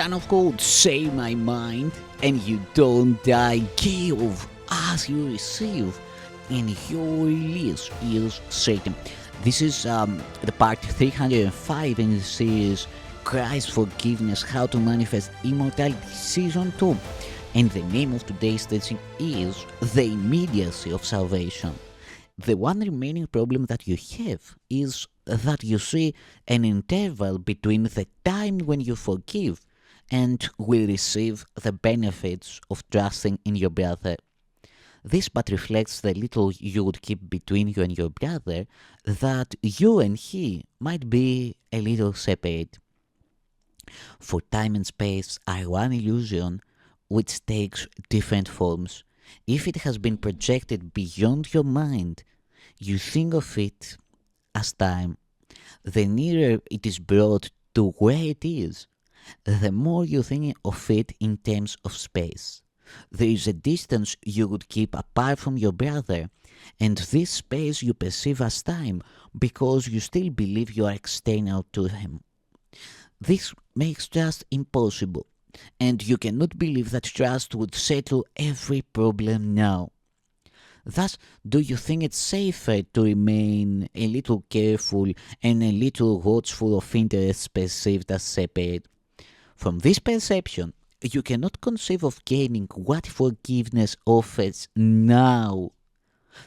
Son of God, say my mind, and you don't die. Give as you receive, and your release is certain. This is the part 305 in the series Christ's Forgiveness, How to Manifest Immortality, Season 2. And the name of today's teaching is The Immediacy of Salvation. The one remaining problem that you have is that you see an interval between the time when you forgive and will receive the benefits of trusting in your brother. This but reflects the little you would keep between you and your brother, that you and he might be a little separate. For time and space are one illusion which takes different forms. If it has been projected beyond your mind, you think of it as time. The nearer it is brought to where it is, the more you think of it in terms of space. There is a distance you would keep apart from your brother, and this space you perceive as time because you still believe you are external to him. This makes trust impossible, and you cannot believe that trust would settle every problem now. Thus, do you think it's safer to remain a little careful and a little watchful of interests perceived as separate? From this perception, you cannot conceive of gaining what forgiveness offers now.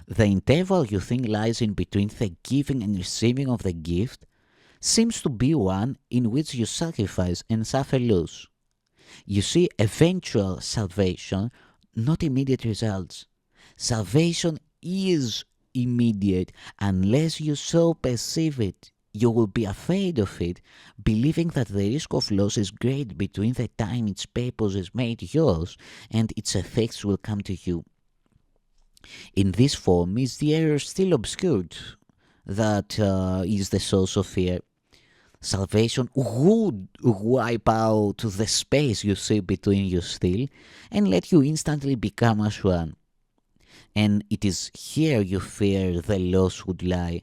The interval you think lies in between the giving and receiving of the gift seems to be one in which you sacrifice and suffer loss. You see eventual salvation, not immediate results. Salvation is immediate unless you so perceive it. You will be afraid of it, believing that the risk of loss is great between the time its purpose is made yours and its effects will come to you. In this form is the error still obscured that is the source of fear. Salvation would wipe out the space you see between you still and let you instantly become as one. And it is here you fear the loss would lie.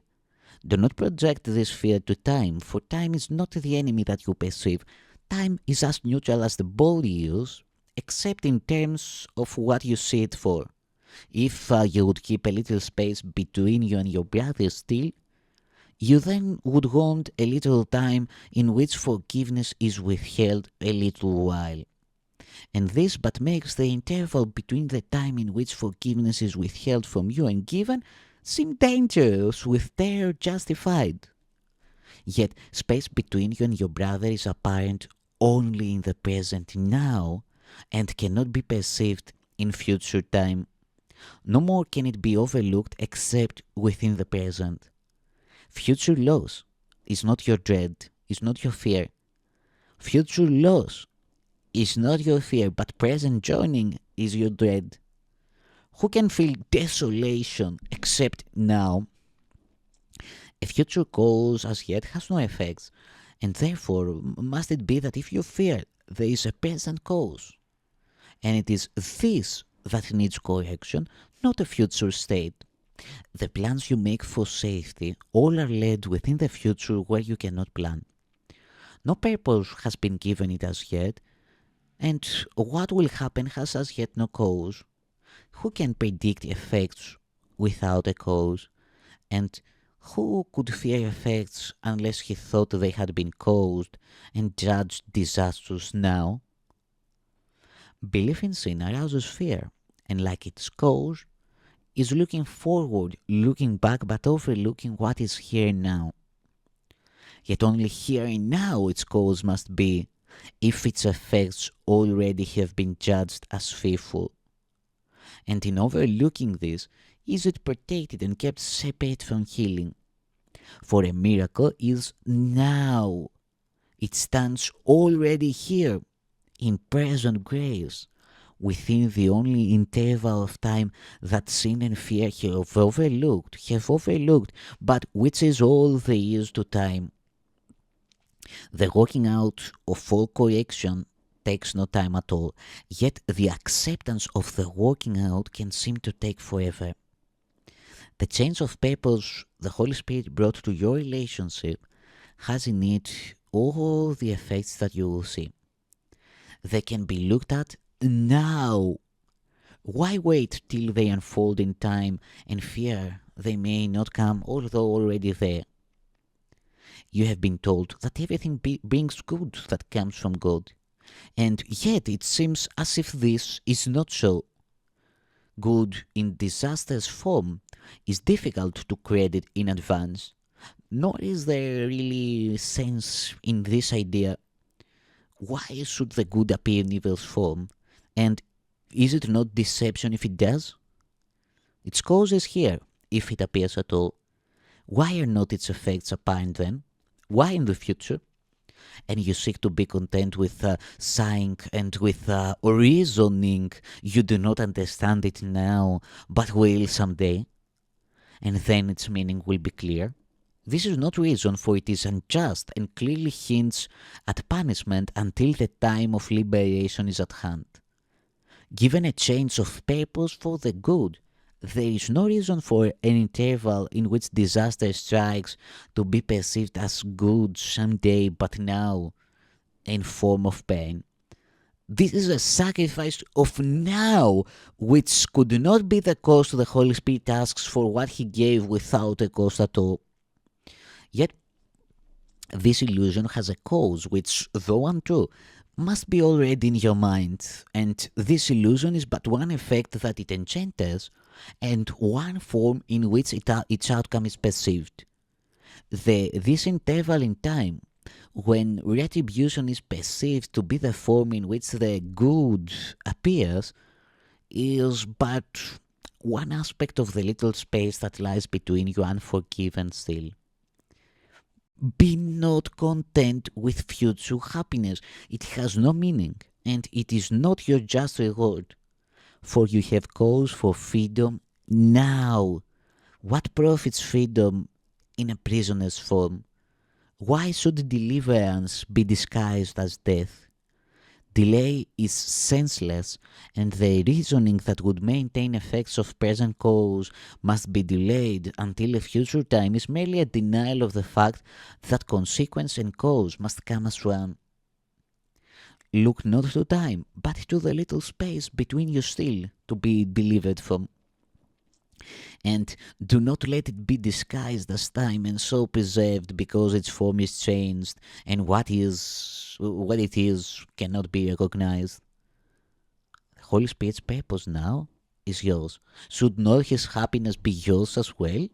Do not project this fear to time, for time is not the enemy that you perceive. Time is as neutral as the body is, except in terms of what you see it for. If you would keep a little space between you and your brother still, you then would want a little time in which forgiveness is withheld a little while. And this but makes the interval between the time in which forgiveness is withheld from you and given seem dangerous with terror justified. Yet space between you and your brother is apparent only in the present now and cannot be perceived in future time. No more can it be overlooked except within the present. Future loss is not your dread, is not your fear. Future loss is not your fear, but present joining is your dread. Who can feel desolation except now? A future cause as yet has no effects, and therefore must it be that if you fear, there is a present cause, and it is this that needs correction, not a future state. The plans you make for safety all are led within the future where you cannot plan. No purpose has been given it as yet, and what will happen has as yet no cause. Who can predict effects without a cause? And who could fear effects unless he thought they had been caused and judged disasters now? Belief in sin arouses fear, and like its cause, is looking forward, looking back, but overlooking what is here now. Yet only here and now its cause must be, if its effects already have been judged as fearful. And in overlooking this, is it protected and kept separate from healing? For a miracle is now. It stands already here, in present grace, within the only interval of time that sin and fear have overlooked, but which is all there is to time. The working out of all correction takes no time at all, yet the acceptance of the working out can seem to take forever. The change of purpose the Holy Spirit brought to your relationship has in it all the effects that you will see. They can be looked at now. Why wait till they unfold in time and fear they may not come, although already there? You have been told that everything brings good that comes from God, and yet it seems as if this is not so. Good in disaster's form is difficult to credit in advance, nor is there really sense in this idea. Why should the good appear in evil's form? And is it not deception if it does? Its cause is here, if it appears at all. Why are not its effects apparent then? Why in the future? And you seek to be content with sighing and with reasoning. You do not understand it now, but will someday, and then its meaning will be clear. This is not reason, for it is unjust and clearly hints at punishment until the time of liberation is at hand. Given a change of purpose for the good, there is no reason for an interval in which disaster strikes to be perceived as good someday but now in form of pain. This is a sacrifice of now, which could not be the cost the Holy Spirit asks for what He gave without a cost at all. Yet, this illusion has a cause which, though untrue, must be already in your mind, and this illusion is but one effect that it engenders, and one form in which its outcome is perceived. This interval in time, when retribution is perceived to be the form in which the good appears, is but one aspect of the little space that lies between you unforgiven still. Be not content with future happiness. It has no meaning, and it is not your just reward. For you have cause for freedom now. What profits freedom in a prisoner's form? Why should deliverance be disguised as death? Delay is senseless, and the reasoning that would maintain effects of present cause must be delayed until a future time is merely a denial of the fact that consequence and cause must come as one. Look not to time, but to the little space between you still to be delivered from. And do not let it be disguised as time and so preserved because its form is changed and what it is cannot be recognized. The Holy Spirit's purpose now is yours. Should not His happiness be yours as well?